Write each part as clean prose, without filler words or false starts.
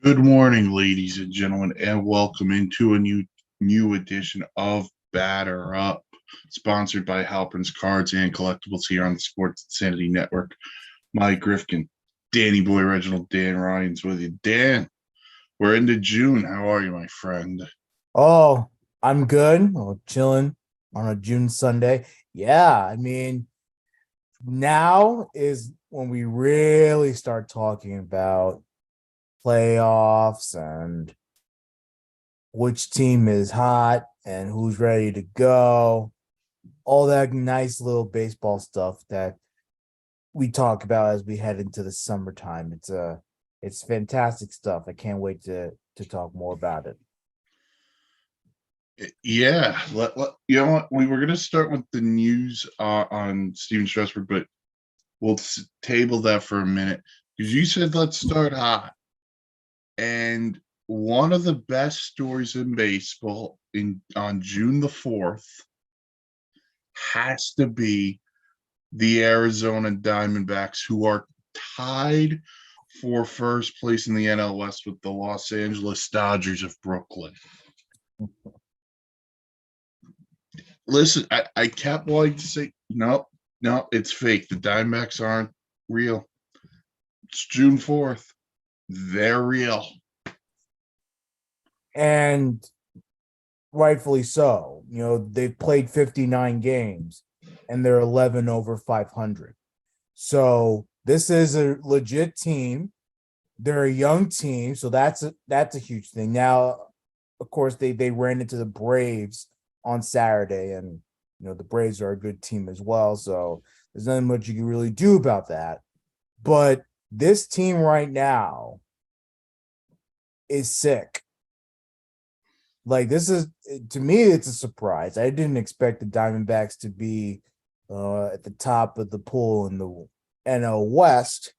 Good morning, ladies and gentlemen, and welcome into a new edition of Batter Up, sponsored by Halpern's Cards and Collectibles here on the Sports Insanity Network. Mike Rifkin, Danny Boy, Reginald, Dan Ryan's with you. Dan, we're into June. How are you, my friend? Oh, I'm good. Well, chilling on a June Sunday. Yeah, I mean, now is when we really start talking about playoffs and which team is hot and who's ready to go. All that nice little baseball stuff that we talk about as we head into the summertime. It's fantastic stuff. I can't wait to talk more about it. Yeah, you know what? We were going to start with the news on Steven Strasburg, but we'll table that for a minute because you said let's start hot. And one of the best stories in baseball in on June the 4th has to be the Arizona Diamondbacks, who are tied for first place in the NL West with the Los Angeles Dodgers of Brooklyn. Listen, I kept wanting to say, no, no, it's fake. The Diamondbacks aren't real. It's June 4th. They're real. And rightfully so. You know, they've played 59 games and they're 11 over 500. So this is a legit team. They're a young team, so that's a huge thing. Now, of course, they ran into the Braves on Saturday, and the Braves are a good team as well. So there's nothing much you can really do about that. But this team right now is sick. Like, this is, to me, it's a surprise. I didn't expect the Diamondbacks to be at the top of the pool in the NL West,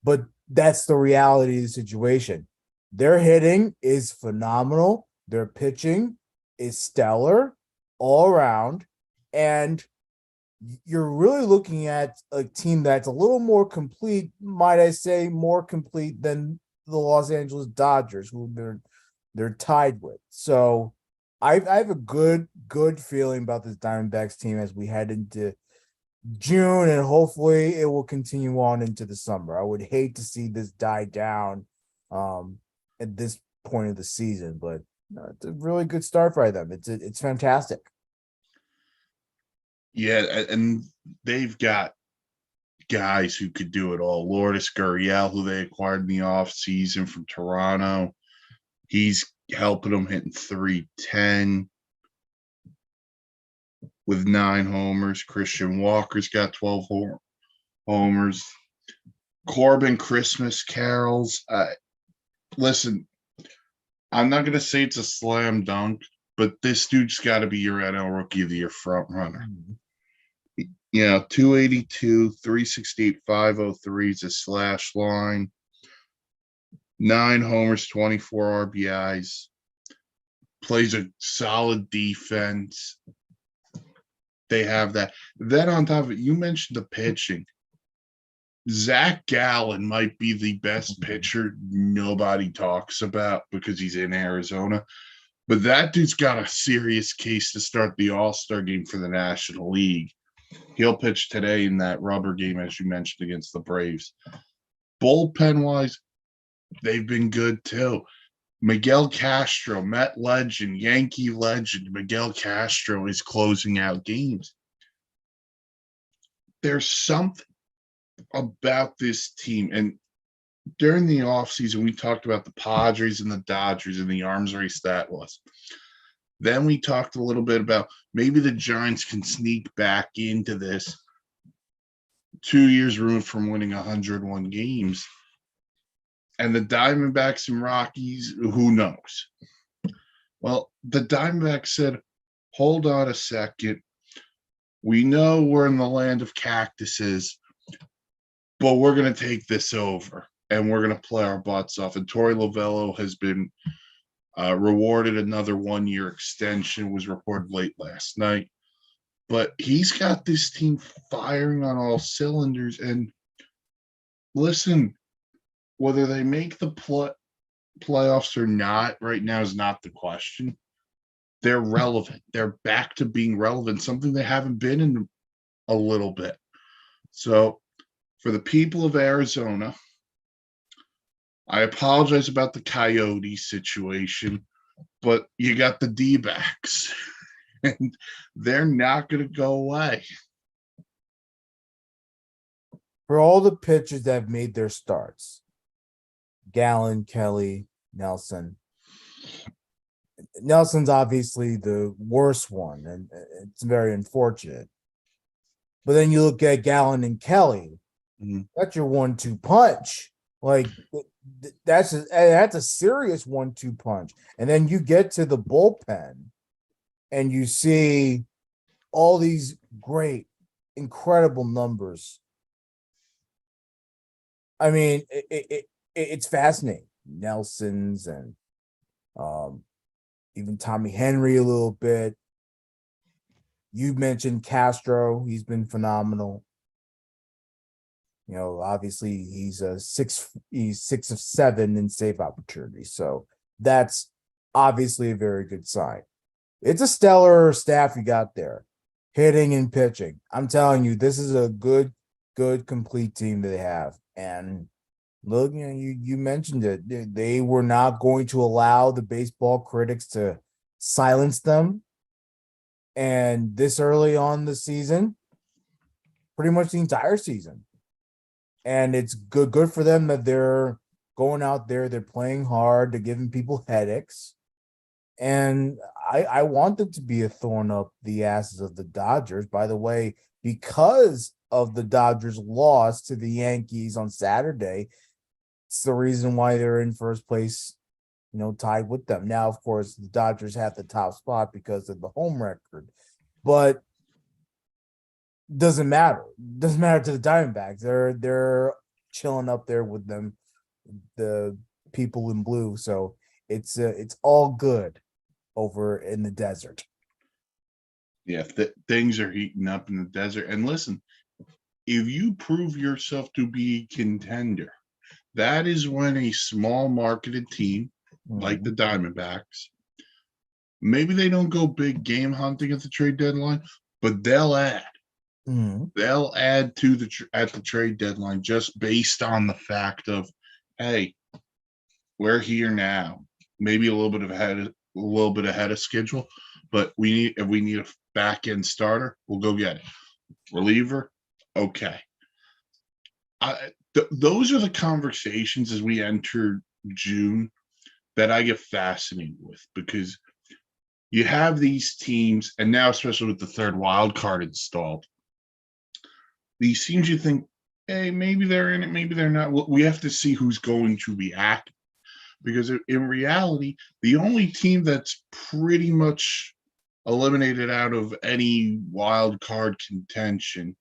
but that's the reality of the situation. Their hitting is phenomenal. Their pitching is stellar all around, and you're really looking at a team that's a little more complete, might I say, more complete than the Los Angeles Dodgers, who they're tied with. So I have a good feeling about this Diamondbacks team as we head into June, and hopefully it will continue on into the summer. I would hate to see this die down um, at this point of the season, but it's a really good start for them. It's fantastic. Yeah, and they've got guys who could do it all. Lourdes Gurriel, who they acquired in the offseason from Toronto, he's helping them hitting 310 with 9 homers. Christian Walker's got 12 homers. Corbin Christmas carols. Listen, I'm not going to say it's a slam dunk, but this dude's got to be your NL Rookie of the Year front runner. 282, 368, 503 is a slash line. 9 homers, 24 RBIs. Plays a solid defense. They have that. Then on top of it, you mentioned the pitching. Zach Gallen might be the best pitcher nobody talks about because he's in Arizona. But that dude's got a serious case to start the All-Star game for the National League. He'll pitch today in that rubber game, as you mentioned, against the Braves. Bullpen-wise, they've been good too. Miguel Castro, Met legend, Yankee legend, Miguel Castro is closing out games. There's something about this team. And during the offseason, we talked about the Padres and the Dodgers and the arms race that was. Then we talked a little bit about maybe the Giants can sneak back into this 2 years removed from winning 101 games. And the Diamondbacks and Rockies, who knows? Well, the Diamondbacks said, hold on a second. We know we're in the land of cactuses, but we're going to take this over and we're going to play our butts off. And Torey Lovello has been rewarded another 1-year extension, was reported late last night. But he's got this team firing on all cylinders. And listen, whether they make the play, playoffs or not right now is not the question. They're relevant. They're back to being relevant, something they haven't been in a little bit. So, for the people of Arizona, I apologize about the Coyote situation, but you got the D-backs, and they're not going to go away. For all the pitchers that have made their starts, Gallen, Kelly, Nelson. Nelson's obviously the worst one, and it's very unfortunate. But then you look at Gallen and Kelly, that's your 1-2 punch. Like that's a serious 1-2 punch. And then you get to the bullpen and you see all these great, incredible numbers. I mean, it's fascinating. Nelson's and even Tommy Henry a little bit. You mentioned Castro; he's been phenomenal. You know, obviously he's 6 of 7 in save opportunities, so that's obviously a very good sign. It's a stellar staff you got there, hitting and pitching. I'm telling you, this is a good, complete team that they have. And look, you know, you mentioned it. They were not going to allow the baseball critics to silence them. And this early on the season, pretty much the entire season. And it's good for them that they're going out there, they're playing hard, they're giving people headaches. And I want them to be a thorn up the asses of the Dodgers. By the way, because of the Dodgers' loss to the Yankees on Saturday, it's the reason why they're in first place, you know, tied with them. Now, of course, the Dodgers have the top spot because of the home record, but doesn't matter. Doesn't matter to the Diamondbacks. They're chilling up there with them, the people in blue. So it's all good over in the desert. Yeah, things are heating up in the desert. And listen, if you prove yourself to be a contender, that is when a small marketed team like the Diamondbacks, maybe they don't go big game hunting at the trade deadline, but they'll add. They'll add to at the trade deadline just based on the fact of, hey, we're here now. Maybe a little bit ahead of schedule, but if we need a back end starter, we'll go get it. Reliever, okay. Those are the conversations as we enter June that I get fascinated with, because you have these teams, and now especially with the third wild card installed, these teams you think, hey, maybe they're in it, maybe they're not. We have to see who's going to react, because in reality, the only team that's pretty much eliminated out of any wild card contention,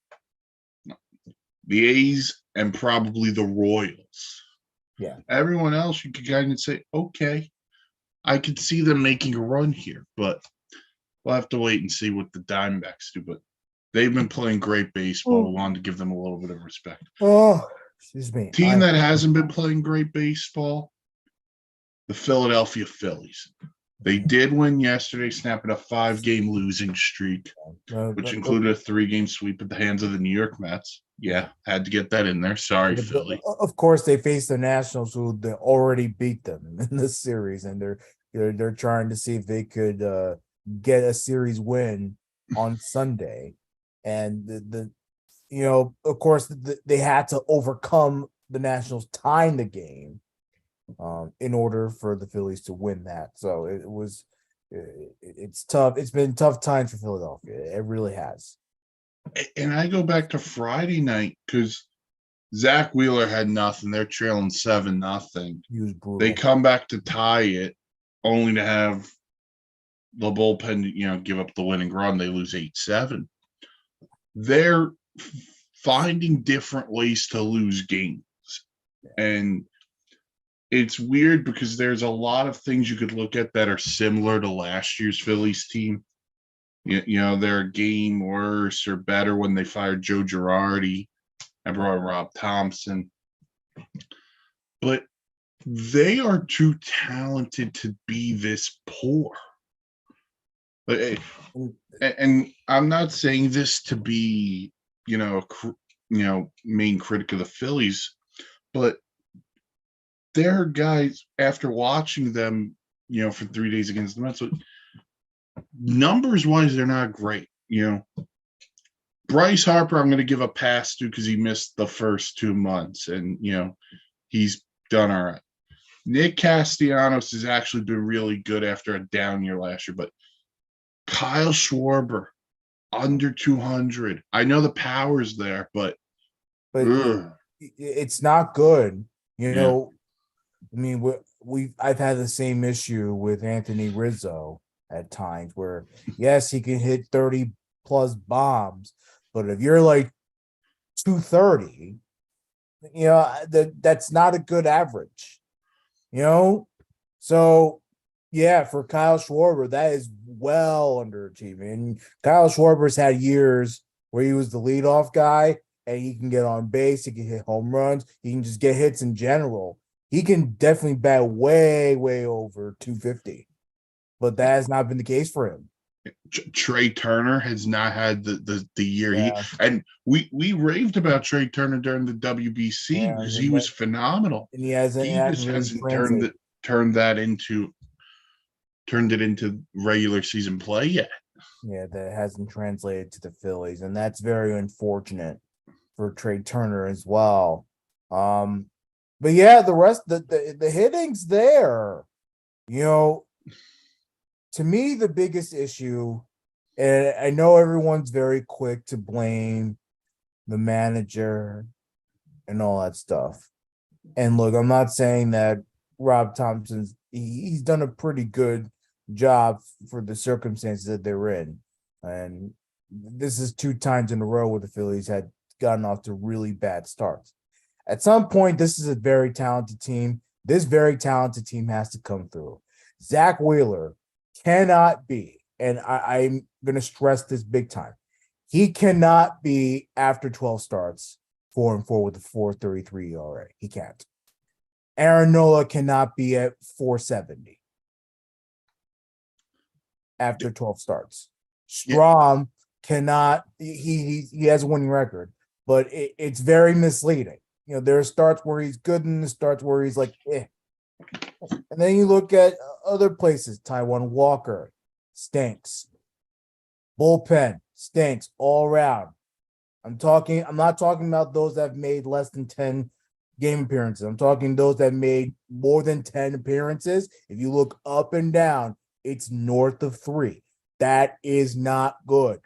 the A's and probably the Royals. Yeah. Everyone else, you could kind of say, okay, I could see them making a run here, but we'll have to wait and see what the Diamondbacks do. But they've been playing great baseball. We wanted to give them a little bit of respect. Oh, excuse me. Team that hasn't been playing great baseball, the Philadelphia Phillies. They did win yesterday, snapping a 5-game losing streak, which included a 3-game sweep at the hands of the New York Mets. Yeah, had to get that in there. Sorry, Philly. Of course, they faced the Nationals, who already beat them in this series, and they're trying to see if they could get a series win on Sunday. And the you know, of course, they had to overcome the Nationals tying the game in order for the Phillies to win that. So it's tough. It's been tough times for Philadelphia. It really has. And I go back to Friday night because Zach Wheeler had nothing. They're trailing 7-0. He was brutal. They come back to tie it, only to have the bullpen, you know, give up the winning run. They lose 8-7. They're finding different ways to lose games. And it's weird because there's a lot of things you could look at that are similar to last year's Phillies team. You know, they're a game worse or better when they fired Joe Girardi and brought Rob Thompson. But they are too talented to be this poor. And I'm not saying this to be, main critic of the Phillies, but there are guys after watching them, for 3 days against the Mets. Numbers wise, they're not great. Bryce Harper, I'm going to give a pass to because he missed the first 2 months, and he's done all right. Nick Castellanos has actually been really good after a down year last year, but Kyle Schwarber under 200. I know the power's there, but ugh, it's not good. yeah. I mean, I've had the same issue with Anthony Rizzo at times where yes, he can hit 30 plus bombs, but if you're like 230, that's not a good average. So yeah, for Kyle Schwarber, that is well underachieving. And Kyle Schwarber's had years where he was the leadoff guy and he can get on base, he can hit home runs, he can just get hits in general. He can definitely bat way, way over 250. But that has not been the case for him. Trey Turner has not had the year Yeah. and we raved about Trey Turner during the WBC because he was phenomenal. And he just Really hasn't turned it into regular season play yet. Yeah, that hasn't translated to the Phillies, and that's very unfortunate for Trey Turner as well. But yeah, the rest the hitting's there. To me, the biggest issue, and I know everyone's very quick to blame the manager and all that stuff. And look, I'm not saying that Rob Thompson's he's done a pretty good job for the circumstances that they're in. And this is 2 times in a row where the Phillies had gotten off to really bad starts. At some point, this is a very talented team. This very talented team has to come through. Zach Wheeler cannot be, and I'm going to stress this big time. He cannot be after 12 starts 4-4 with a 4.33 ERA. He can't. Aaron Nola cannot be at 4.70 after 12 starts. Strom cannot. He has a winning record, but it's very misleading. There are starts where he's good and the starts where he's like, eh. And then you look at other places. Taiwan Walker stinks. Bullpen stinks all around. I'm not talking about those that have made less than 10 game appearances. I'm talking those that made more than 10 appearances. If you look up and down, it's north of 3. That is not good.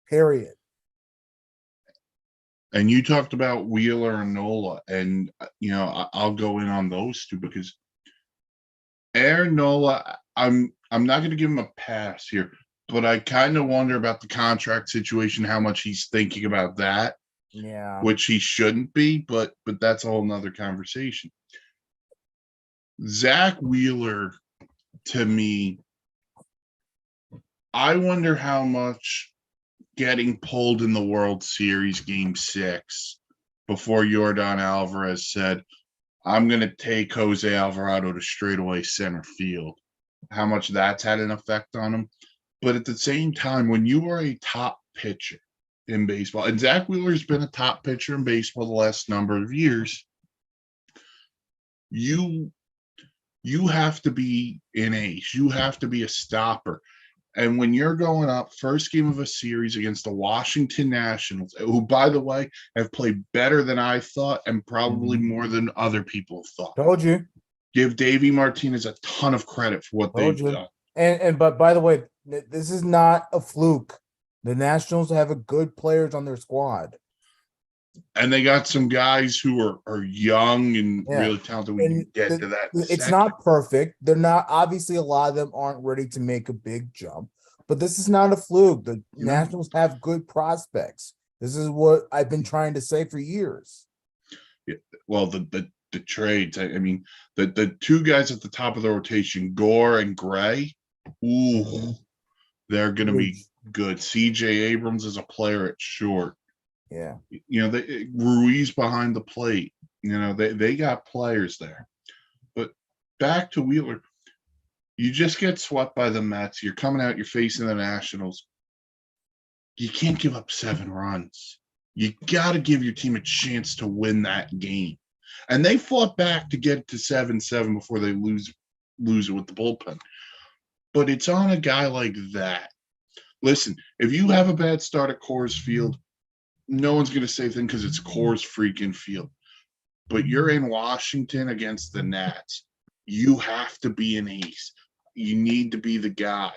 Period. And you talked about Wheeler and Nola, and I'll go in on those two because Aaron Nola, I'm not going to give him a pass here, but I kind of wonder about the contract situation, how much he's thinking about that. Yeah, which he shouldn't be, but that's a whole nother conversation. Zach Wheeler, to me, I wonder how much getting pulled in the World Series Game 6 before Yordan Alvarez said, I'm going to take Jose Alvarado to straightaway center field, how much that's had an effect on him. But at the same time, when you are a top pitcher in baseball, and Zach Wheeler's been a top pitcher in baseball the last number of years, you have to be an ace. You have to be a stopper. And when you're going up first game of a series against the Washington Nationals, who, by the way, have played better than I thought and probably more than other people thought. Told you. Give Davey Martinez a ton of credit for what they've done. But by the way, this is not a fluke. The Nationals have a good players on their squad. And they got some guys who are young and really talented. We can get to that. It's not perfect. They're not, obviously, a lot of them aren't ready to make a big jump, but this is not a fluke. The Nationals have good prospects. This is what I've been trying to say for years. Yeah, well, the trades, I mean, the 2 guys at the top of the rotation, Gore and Gray, they're going to be good. CJ Abrams is a player at short. Yeah. Ruiz behind the plate. They got players there. back to Wheeler. You just get swept by the Mets. You're coming out, you're facing the Nationals. You can't give up 7 runs. You got to give your team a chance to win that game. And they fought back to get to 7-7 before they lose it with the bullpen. But it's on a guy like that. Listen, if you have a bad start at Coors Field, no one's going to say anything because it's Coors freaking Field. But you're in Washington against the Nats. You have to be an ace. You need to be the guy.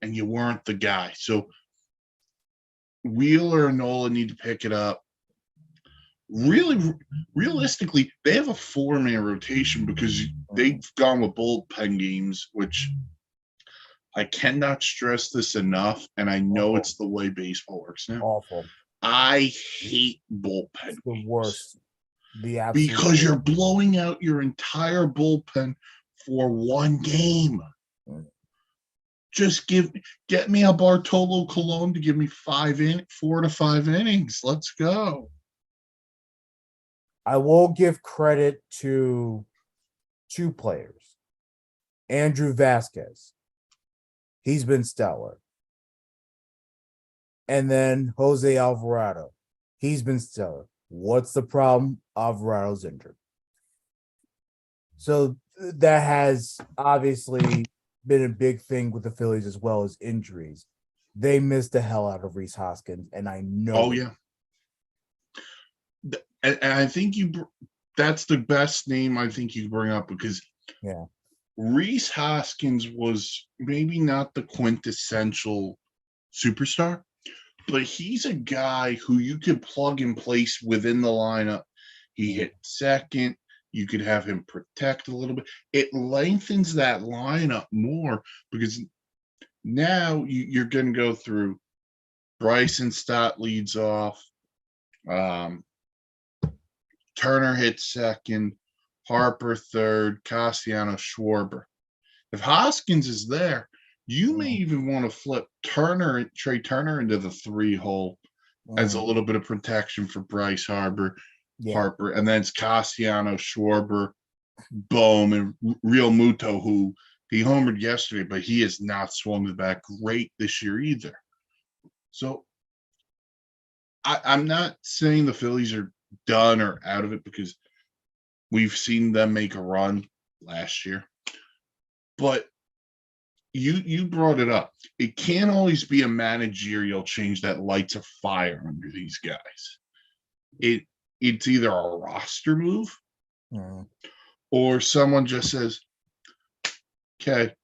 And you weren't the guy. So Wheeler and Nola need to pick it up. Really, realistically, they have a 4-man rotation because they've gone with bullpen games, which I cannot stress this enough. And I know it's the way baseball works now. Awful. I hate bullpen The games worst. The absolute because worst. you're blowing out your entire bullpen for one game. Just get me a Bartolo Colon to give me 4 to 5 innings. Let's go. I will give credit to 2 players. Andrew Vasquez. He's been stellar. And then Jose Alvarado. He's been stellar. What's the problem? Alvarado's injured. So that has obviously been a big thing with the Phillies as well as injuries. They missed the hell out of Rhys Hoskins, and I know. Oh, yeah. And I think that's the best name I think you bring up because Rhys Hoskins was maybe not the quintessential superstar, but he's a guy who you could plug and place within the lineup. He hit second. You could have him protect a little bit. It lengthens that lineup more because now you're going to go through Bryson Stott leads off. Turner hits second. Harper third. Castellanos, Schwarber. If Hoskins is there, you may even want to flip Trey Turner into the 3 hole as a little bit of protection for Bryce Harper, and then it's Castellanos, Schwarber, Bohm, and Real Muto, who he homered yesterday, but he has not swung the bat great this year either. So I'm not saying the Phillies are done or out of it because we've seen them make a run last year. But you brought it up. It can't always be a managerial change that lights a fire under these guys. It's either a roster move or someone just says, okay,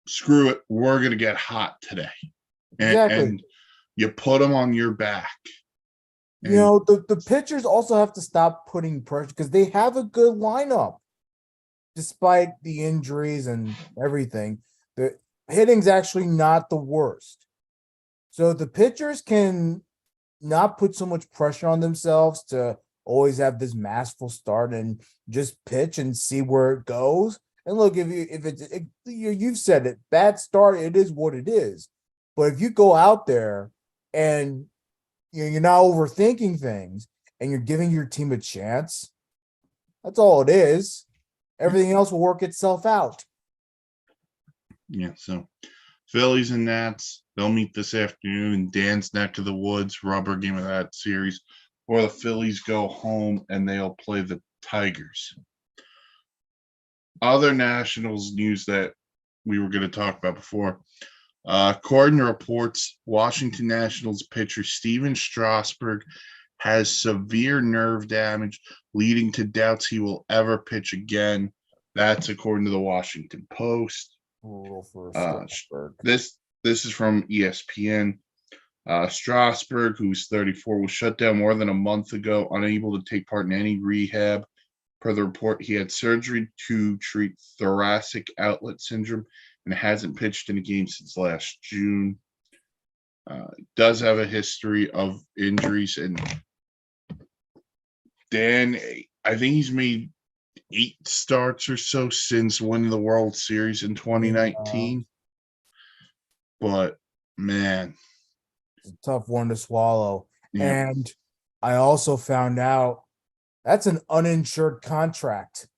screw it. We're going to get hot today. And you put them on your back. You know, the pitchers also have to stop putting pressure because they have a good lineup. Despite the injuries and everything, the hitting's actually not the worst. So the pitchers can not put so much pressure on themselves to always have this masterful start and just pitch and see where it goes. And look, you've said it, bad start, it is what it is. But if you go out there and you're not overthinking things and you're giving your team a chance, that's all it is. Everything else will work itself out. Yeah, so Phillies and Nats, they'll meet this afternoon in Dan's neck of the woods, rubber game of that series, or the Phillies go home and they'll play the Tigers. Other Nationals news that we were going to talk about before. According to reports, Washington Nationals pitcher Steven Strasburg has severe nerve damage, leading to doubts he will ever pitch again. That's according to the Washington Post. This is from ESPN. Strasburg, who's 34, was shut down more than a month ago, unable to take part in any rehab. Per the report, he had surgery to treat thoracic outlet syndrome and hasn't pitched in a game since last June. Does have a history of injuries, and Dan, I think he's made 8 starts or so since winning the World Series in 2019. But man, it's a tough one to swallow. Yeah. And I also found out that's an uninsured contract.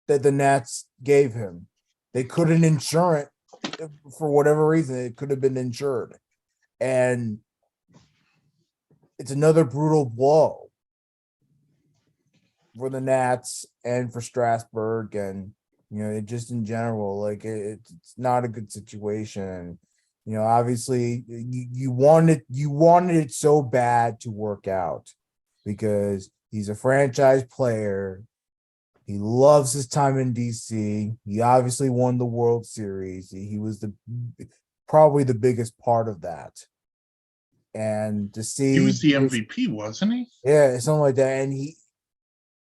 that the Nats gave him. They couldn't insure it for whatever reason. It could have been insured, and it's another brutal blow for the Nats and for Strasburg, and just in general, like it's not a good situation. Obviously, you wanted it so bad to work out because he's a franchise player. He loves his time in DC. He obviously won the World Series. He was probably the biggest part of that. And to He see was the MVP, wasn't he? yeah, something like that. And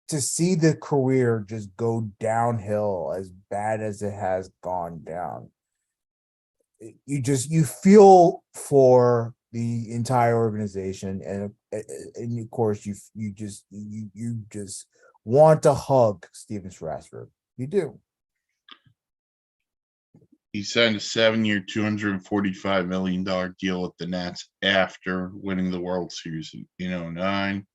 to see the career just go downhill as bad as it has gone down, you feel for the entire organization, and of course you just want to hug Steven Strasburg. You do. He signed a 7-year, $245 million deal with the Nats after winning the World Series in 2009.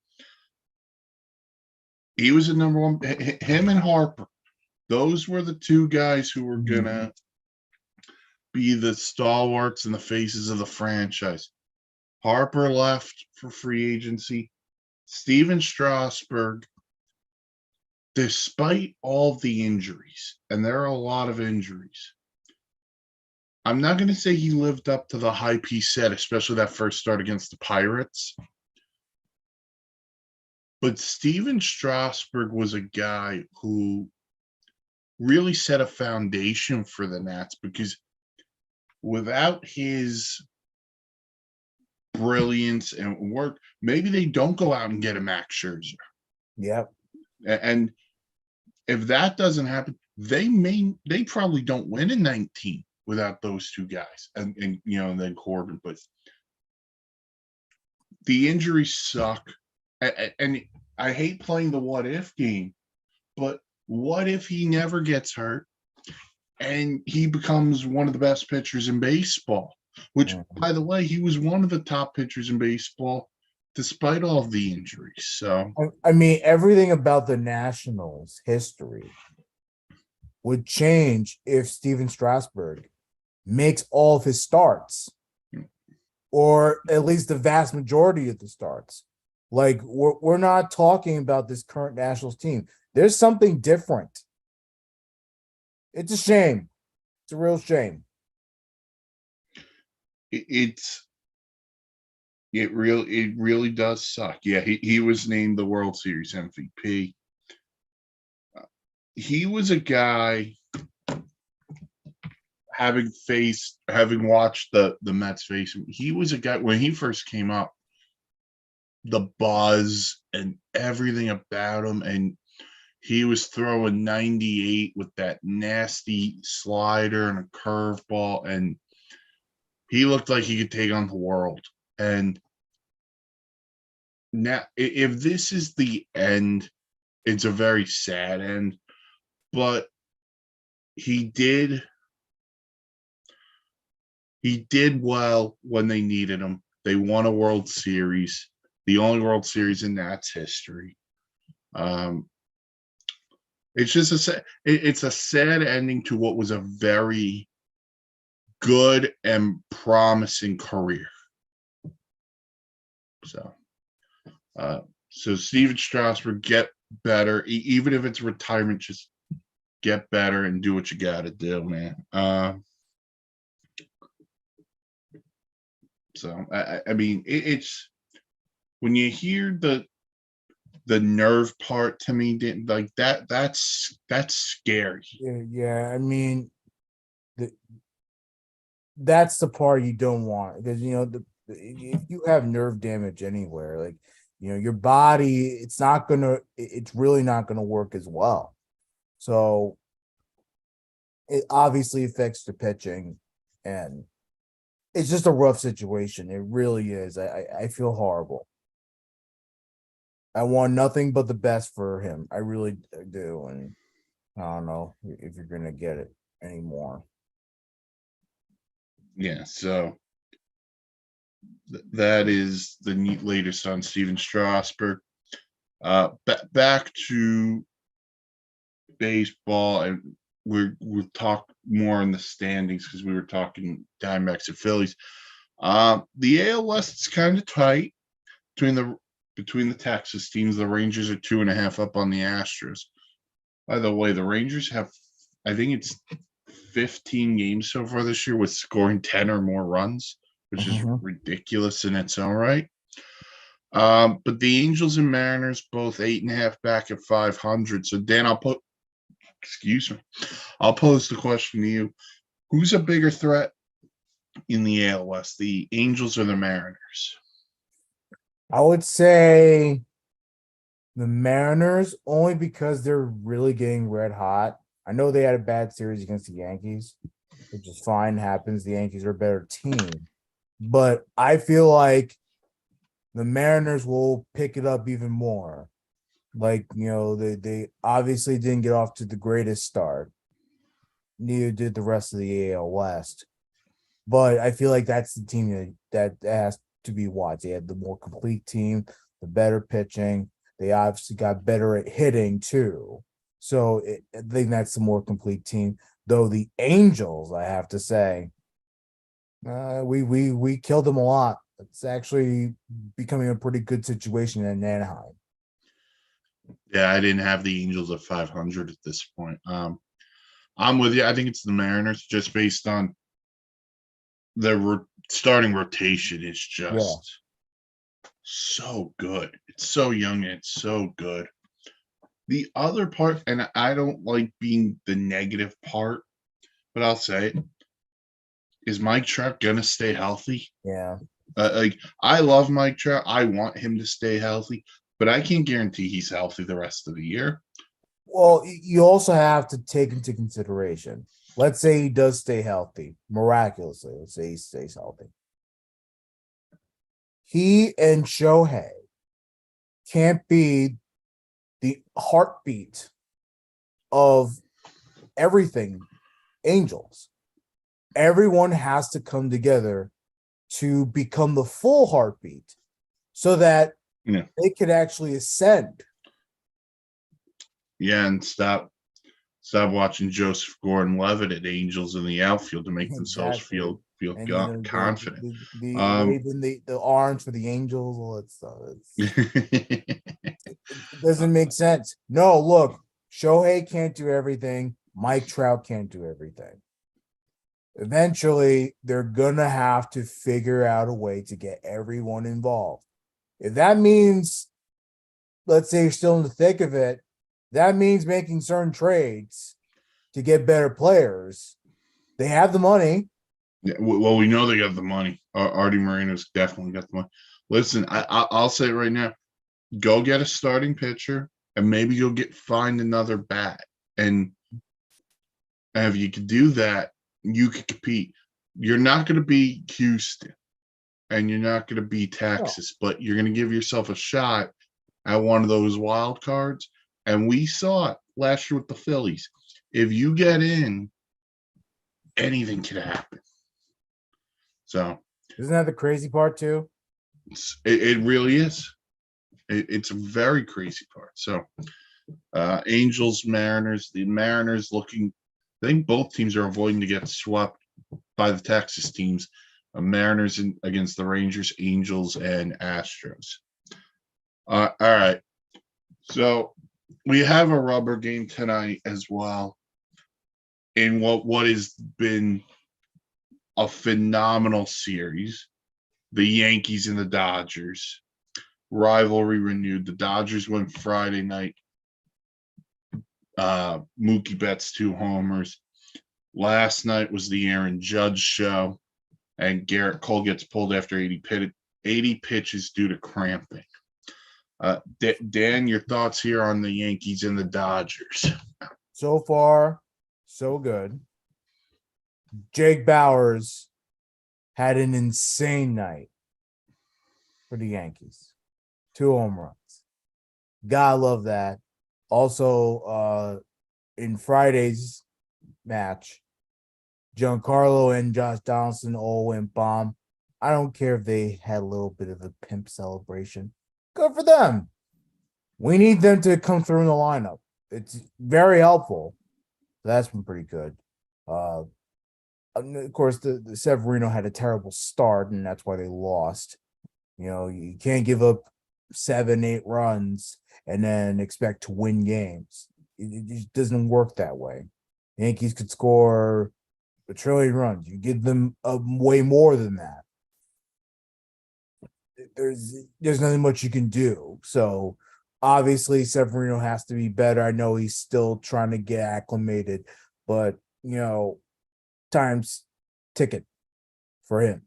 He was the number one. Him and Harper, those were the two guys who were gonna be the stalwarts and the faces of the franchise. Harper left for free agency. Steven Strasburg, despite all the injuries, and there are a lot of injuries, I'm not going to say he lived up to the hype he set, especially that first start against the Pirates. But Steven Strasburg was a guy who really set a foundation for the Nats, because without his brilliance and work, maybe they don't go out and get a Max Scherzer. Yep. And if that doesn't happen, they probably don't win in 19 without those two guys, and then Corbin. But the injuries suck, and I hate playing the what if game, but what if he never gets hurt and he becomes one of the best pitchers in baseball? Which, by the way, he was one of the top pitchers in baseball despite all of the injuries. So I mean, everything about the Nationals' history would change if Steven Strasburg makes all of his starts, or at least the vast majority of the starts. Like, we're not talking about this current Nationals team. There's something different. It's a shame. It's a real shame. It really does suck. Yeah, he was named the World Series MVP. He was a guy, having watched the Mets face him, he was a guy when he first came up, the buzz and everything about him, and he was throwing 98 with that nasty slider and a curveball, and he looked like he could take on the world. And now, if this is the end, it's a very sad end, but he did well when they needed him. They won a World Series, the only World Series in Nats history. It's just it's a sad ending to what was a very good and promising career. So Steven Strasburg, get better. Even if it's retirement, just get better and do what you got to do, man. So I mean, it's when you hear the nerve part, to me, like that's scary. Yeah. I mean, that's the part you don't want, because if you have nerve damage anywhere, like your body, it's really not gonna work as well. So it obviously affects the pitching, and it's just a rough situation. It really is. I feel horrible. I want nothing but the best for him. I really do, and I don't know if you're gonna get it anymore. Yeah, so that is the latest on Steven Strasburg. Back to baseball, and we'll talk more in the standings because we were talking Diamondbacks and Phillies. The AL West is kind of tight between the Texas teams. The Rangers are 2.5 up on the Astros. By the way, the Rangers have, I think it's 15 games so far this year with scoring 10 or more runs, which is Mhm. ridiculous in its own right. But the Angels and Mariners both 8.5 back at 500. So Dan, excuse me, I'll pose the question to you: who's a bigger threat in the AL West, the Angels or the Mariners? I would say the Mariners only because they're really getting red hot. I know they had a bad series against the Yankees, which is fine, happens. The Yankees are a better team. But I feel like the Mariners will pick it up even more. Like, they obviously didn't get off to the greatest start. Neither did the rest of the AL West. But I feel like that's the team that has to be watched. They had the more complete team, the better pitching. They obviously got better at hitting too. So I think that's the more complete team. Though the Angels, I have to say, we killed them a lot. It's actually becoming a pretty good situation in Anaheim. Yeah, I didn't have the Angels at 500 at this point. I'm with you. I think it's the Mariners just based on the starting rotation is Yeah. just so good. It's so young and it's so good. The other part, and I don't like being the negative part, but I'll say it, is Mike Trout gonna stay healthy? Yeah. Like, I love Mike Trout. I want him to stay healthy, but I can't guarantee he's healthy the rest of the year. Well, you also have to take into consideration. Let's say he does stay healthy, miraculously. Let's say he stays healthy. He and Shohei can't be the heartbeat of everything Angels. Everyone has to come together to become the full heartbeat so that Yeah. they could actually ascend. Yeah, and stop watching Joseph Gordon-Levitt at Angels in the outfield to make themselves Exactly. feel And confident. the waving the arms for the Angels, all that stuff. It doesn't make sense. No, look, Shohei can't do everything. Mike Trout can't do everything. Eventually, they're gonna have to figure out a way to get everyone involved. If that means, let's say you're still in the thick of it, that means making certain trades to get better players. They have the money. Yeah, well, we know they got the money. Artie Moreno's definitely got the money. Listen, I'll say it right now: go get a starting pitcher, and maybe you'll find another bat. And if you could do that, you could compete. You're not going to be Houston, and you're not going to be No. Texas, but you're going to give yourself a shot at one of those wild cards. And we saw it last year with the Phillies. If you get in, anything can happen. So Isn't that the crazy part too? it really is. It's a very crazy part. So Angels, Mariners, the Mariners looking, I think both teams are avoiding to get swept by the Texas teams. Mariners against the Rangers, Angels, and Astros. All right. So we have a rubber game tonight as well in what has been a phenomenal series. The Yankees and the Dodgers. Rivalry renewed. The Dodgers went Friday night. Mookie Betts 2 homers. Last night was the Aaron Judge show, and Garrett Cole gets pulled after 80 pitches due to cramping. Dan, your thoughts here on the Yankees and the Dodgers? So far, so good. Jake Bowers had an insane night for the Yankees. 2 home runs. Gotta love that. Also, in Friday's match, Giancarlo and Josh Donaldson all went bomb. I don't care if they had a little bit of a pimp celebration. Good for them. We need them to come through in the lineup. it's very helpful. That's been pretty good. Uh, and of course, the Severino had a terrible start, and that's why they lost. You can't give up 7, 8 runs and then expect to win games. It just doesn't work that way. Yankees could score a trillion runs. You give them way more than that. There's nothing much you can do. So obviously Severino has to be better. I know he's still trying to get acclimated, but time's ticket for him.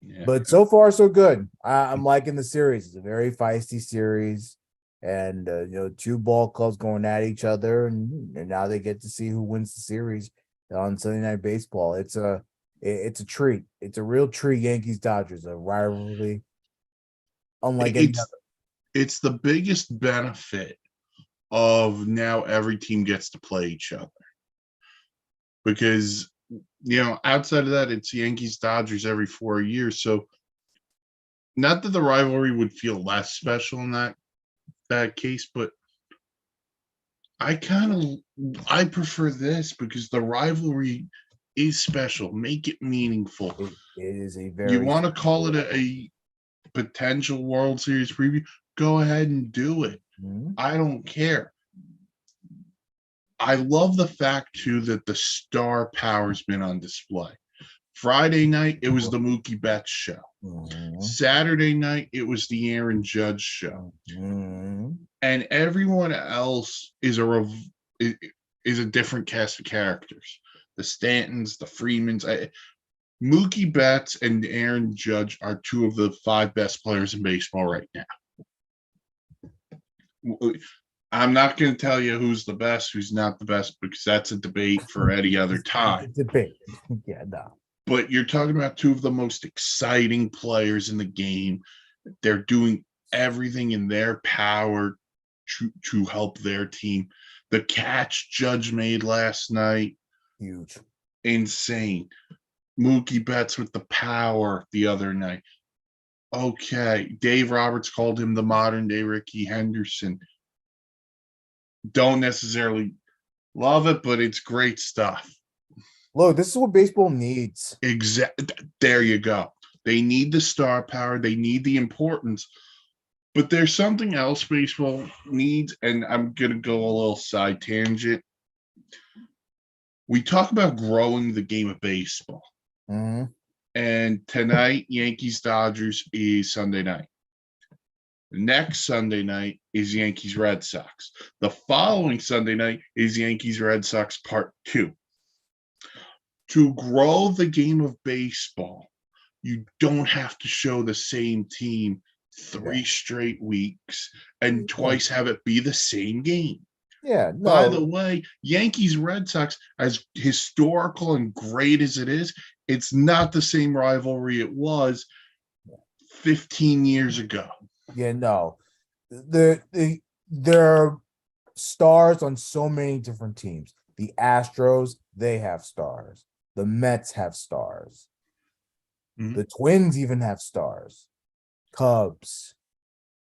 Yeah. But so far so good. I'm liking the series. It's a very feisty series, and two ball clubs going at each other, and now they get to see who wins the series on Sunday Night Baseball. It's a treat. It's a real treat. Yankees Dodgers, a rivalry unlike any other. It's the biggest benefit of now every team gets to play each other, because outside of that, it's Yankees Dodgers every 4 years. So not that the rivalry would feel less special in that case, but I prefer this because the rivalry is special. Make it meaningful. It is a very. You want to call it a potential World Series preview? Go ahead and do it. Mhm. I don't care. I love the fact too that the star power's been on display. Friday night, it was the Mookie Betts show. Mhm. Saturday night, it was the Aaron Judge show. Mhm. And everyone else is a different cast of characters. The Stantons, the Freemans. Mookie Betts and Aaron Judge are two of the 5 best players in baseball right now. I'm not going to tell you who's the best, who's not the best, because that's a debate for any other time. Debate. Yeah, no. But you're talking about two of the most exciting players in the game. They're doing everything in their power to help their team. The catch Judge made last night, Huge. insane. Mookie Betts with the power the other night. Okay, Dave Roberts called him the modern day Ricky Henderson. Don't necessarily love it, but it's great stuff. Look, this is what baseball needs. There you go. They need the star power. They need the importance. But there's something else baseball needs, and I'm going to go a little side tangent. We talk about growing the game of baseball. Mm-hmm. And tonight, Yankees Dodgers is Sunday night. Next Sunday night is Yankees Red Sox. The following Sunday night is Yankees Red Sox Part 2. To grow the game of baseball, you don't have to show the same team 3 straight weeks and twice have it be the same game. Yeah, no. By the way, Yankees Red Sox, as historical and great as it is, it's not the same rivalry it was 15 years ago. Yeah, no. There are stars on so many different teams. The Astros, they have stars. The Mets have stars. Mhm. The Twins even have stars. Cubs,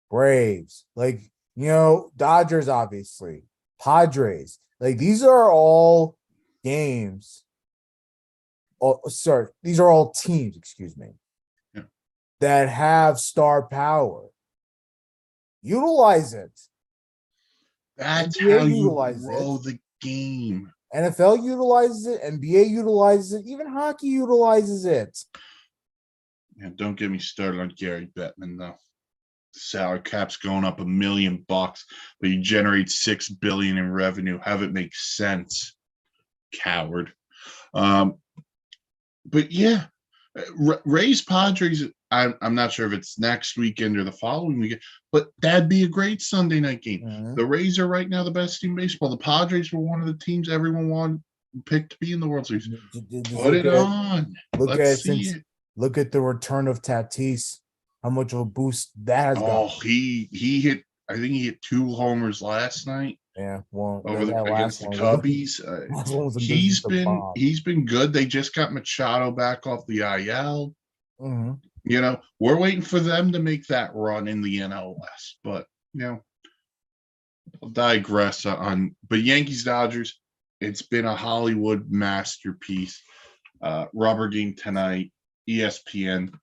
Braves, Dodgers, obviously. Padres. These are all games. Oh, sorry. These are all teams, excuse me, that have star power. Utilize it. That's NBA how you utilizes grow the game. NFL utilizes it. NBA utilizes it. Even hockey utilizes it. And don't get me started on Gary Bettman, though. Salary cap's going up $1 million, but you generate $6 billion in revenue. Have it make sense, coward. But yeah, Rays Padres. I'm not sure if it's next weekend or the following weekend, but that'd be a great Sunday night game. Mhm. The Rays are right now the best team in baseball. The Padres were one of the teams everyone picked to be in the World Series. Put it on. Let's see it. Look at the return of Tatis. How much of a boost that has got. Oh, he hit. I think he hit 2 homers last night. Yeah, well, against the Cubbies. He's been good. They just got Machado back off the IL. Mm-hmm. We're waiting for them to make that run in the NL West, but I'll digress on, but Yankees Dodgers, it's been a Hollywood masterpiece. Rubber game tonight, ESPN.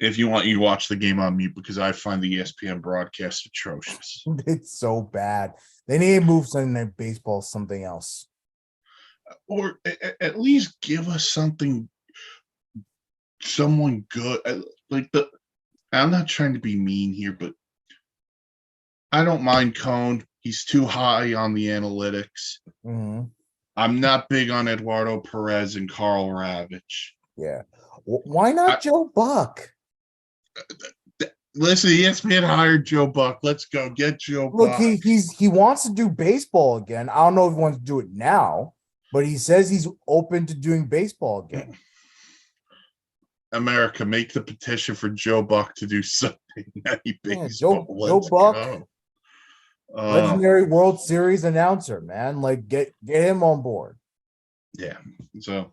If you want, you watch the game on mute because I find the ESPN broadcast atrocious. It's so bad. They need to move Sunday Night Baseball something else. Or at least give us something, someone good. Like I'm not trying to be mean here, but I don't mind Cone. He's too high on the analytics. Mhm. I'm not big on Eduardo Perez and Carl Ravitch. Yeah. Why not Joe Buck? Listen, ESPN hired Joe Buck. Let's go get Joe Look, Buck. he wants to do baseball again. I don't know if he wants to do it now, but he says he's open to doing baseball again. America, make the petition for Joe Buck to do Sunday Night Baseball. Joe Buck, go. legendary World Series announcer, man. Like get him on board. Yeah. So,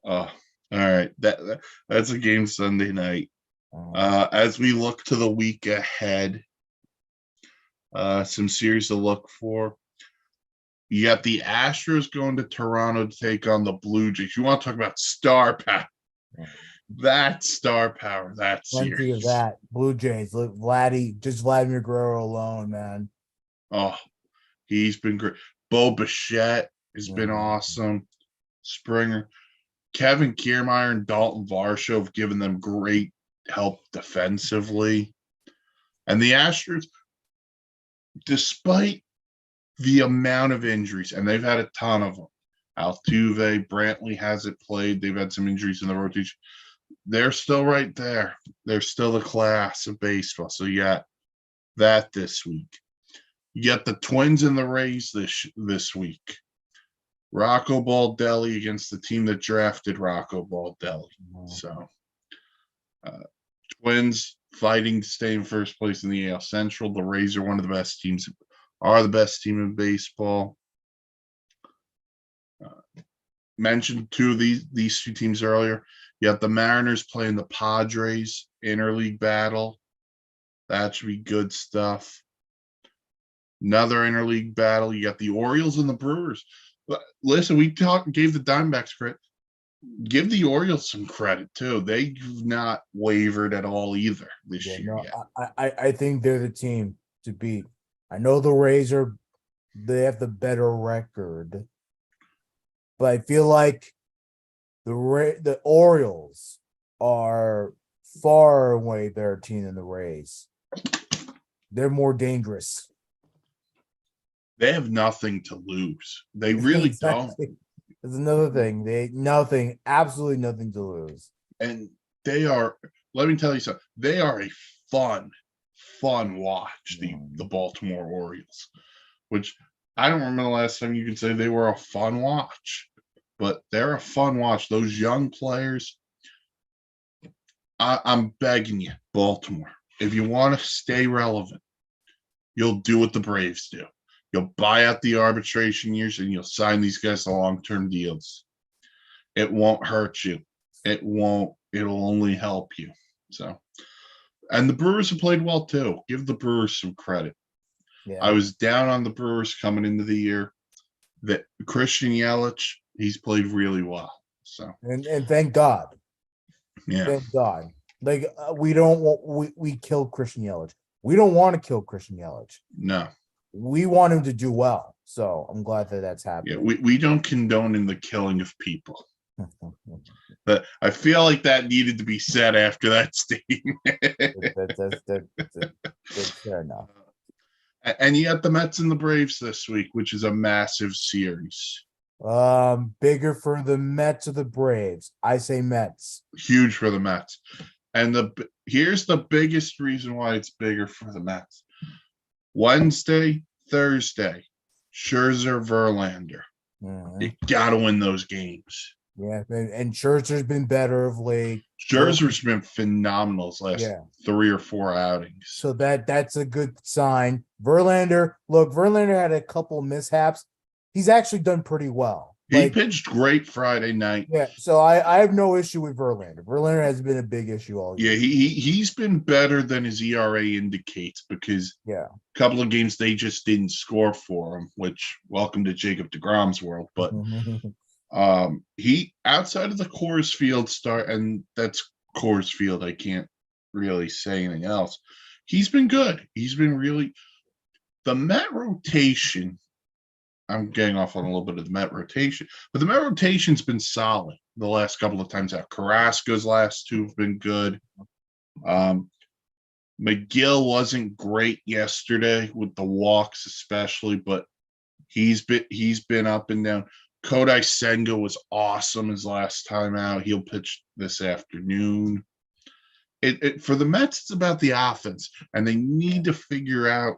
all right. That's a game Sunday night. As we look to the week ahead, some series to look for. You got the Astros going to Toronto to take on the Blue Jays. You want to talk about star power? That star power, that Plenty series. of that. Blue Jays, look, Vladimir Guerrero alone, man. Oh, he's been great. Bo Bichette has been awesome. Springer, Kevin Kiermaier, and Dalton Varsho have given them great help defensively. And the Astros, despite the amount of injuries, and they've had a ton of them. Altuve, Brantley hasn't played. They've had some injuries in the rotation. They're still right there. They're still the class of baseball. So you got that this week. You got the Twins and the Rays this week. Rocco Baldelli against the team that drafted Rocco Baldelli. So Twins fighting to stay in first place in the AL Central. The Rays are one of the best teams, are the best team in baseball. Mentioned two of these two teams earlier. You have the Mariners playing the Padres interleague battle. That should be good stuff. Another interleague battle. You got the Orioles and the Brewers. Listen, we gave the Diamondbacks credit. Give the Orioles some credit too. They've not wavered at all either this year. No, yet. I think they're the team to beat. I know the Rays they have the better record, but I feel like the Orioles are far away better team than the Rays. They're more dangerous. They have nothing to lose. They really don't. That's another thing. Absolutely nothing to lose. And they are, let me tell you something, they are a fun watch, the Baltimore Orioles, which I don't remember the last time you could say they were a fun watch, but they're a fun watch. Those young players, I'm begging you, Baltimore, if you want to stay relevant, you'll do what the Braves do. You'll buy out the arbitration years and you'll sign these guys to long-term deals. It won't hurt you. It won't. It'll only help you. So, and the Brewers have played well too. Give the Brewers some credit. Yeah. I was down on the Brewers coming into the year. That Christian Yelich, he's played really well. So, and thank God. Yeah. Thank God. Like we killed Christian Yelich. We don't want to kill Christian Yelich. No. We want him to do well. So I'm glad that that's happening. Yeah, we don't condone in the killing of people. But I feel like that needed to be said after that statement. That's fair enough. And you got the Mets and the Braves this week, which is a massive series. Bigger for the Mets or the Braves? I say Mets. Huge for the Mets. And here's the biggest reason why it's bigger for the Mets. Wednesday, Thursday, Scherzer, Verlander. Mm-hmm. You got to win those games. Yeah, and Scherzer's been better of late. Scherzer's been phenomenal his last 3 or 4 outings. So that's a good sign. Verlander had a couple mishaps. He's actually done pretty well. He Like, pitched great Friday night. yeah, so I have no issue with Verlander. Verlander has been a big issue all year. Yeah, he's been better than his ERA indicates because Yeah. a couple of games they just didn't score for him, which welcome to Jacob deGrom's world. But he outside of the Coors Field start, and that's Coors Field. I can't really say anything else. He's been good. He's been really the Met rotation. I'm getting off on a little bit of the Met rotation, but the Met rotation's been solid the last couple of times out. Carrasco's last two have been good. McGill wasn't great yesterday with the walks, especially, but he's been up and down. Kodai Senga was awesome his last time out. He'll pitch this afternoon. For the Mets, it's about the offense, and they need to figure out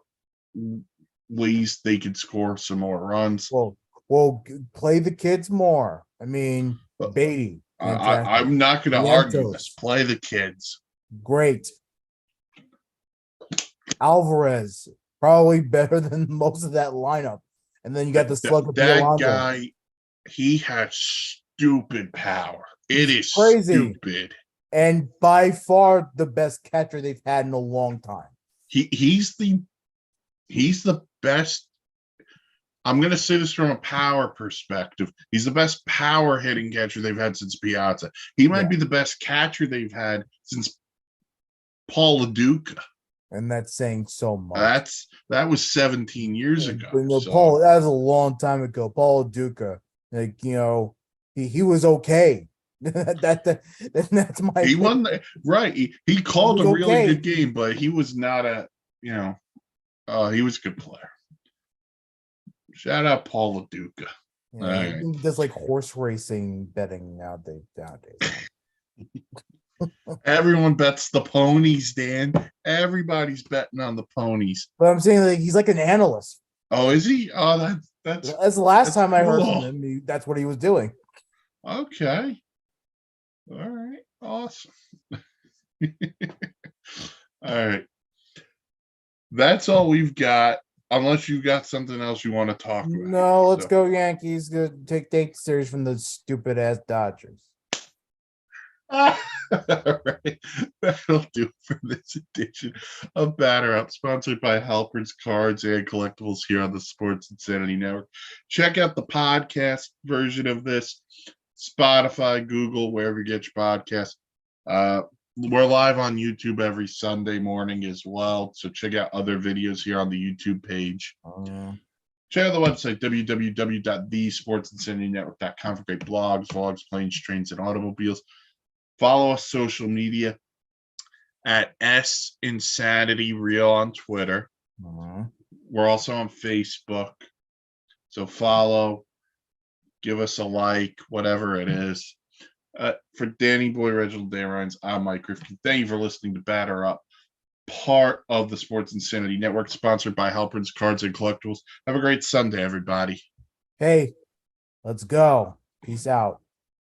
ways they can score some more runs. Well, play the kids more. I mean, Beatty. I'm not going to argue this. Play the kids. Great. Alvarez, probably better than most of that lineup. And then you got the slugger. That guy, he has stupid power. It is crazy. Stupid. And by far the best catcher they've had in a long time. He's the best. I'm going to say this from a power perspective. He's the best power hitting catcher they've had since Piazza. He might be the best catcher they've had since Paul LaDuca. And that's saying so much. That was 17 years ago. Paul, that was a long time ago. Paul LaDuca, he was okay. That's my. He won right. He called a really good game, but he was not he was a good player. Shout out Paul LaDuca. Yeah, there's like horse racing betting nowadays. Everyone bets the ponies, Dan. Everybody's betting on the ponies. But I'm saying he's like an analyst. Oh, is he? Oh, that's the last time I heard from him. That's what he was doing. Okay. All right. Awesome. All right. That's all we've got. Unless you got something else you want to talk about. No, let's go Yankees. Good take the series from the stupid ass Dodgers. All right. That'll do it for this edition of Batter Up, sponsored by Halper's Cards and Collectibles here on the Sports Insanity Network. Check out the podcast version of this, Spotify, Google, wherever you get your podcasts. We're live on YouTube every Sunday morning as well, so check out other videos here on the YouTube page. Check out the website, www.thesportsinsanitynetwork.com for great blogs, vlogs, planes, trains, and automobiles. Follow us social media at SInsanityReal on Twitter. We're also on Facebook, so follow, give us a like, whatever it is. For Danny Boy, Reginald Darines, I'm Mike Rifkin. Thank you for listening to Batter Up, part of the Sports Insanity Network, sponsored by Halpern's Cards and Collectibles. Have a great Sunday, everybody. Hey, let's go. Peace out.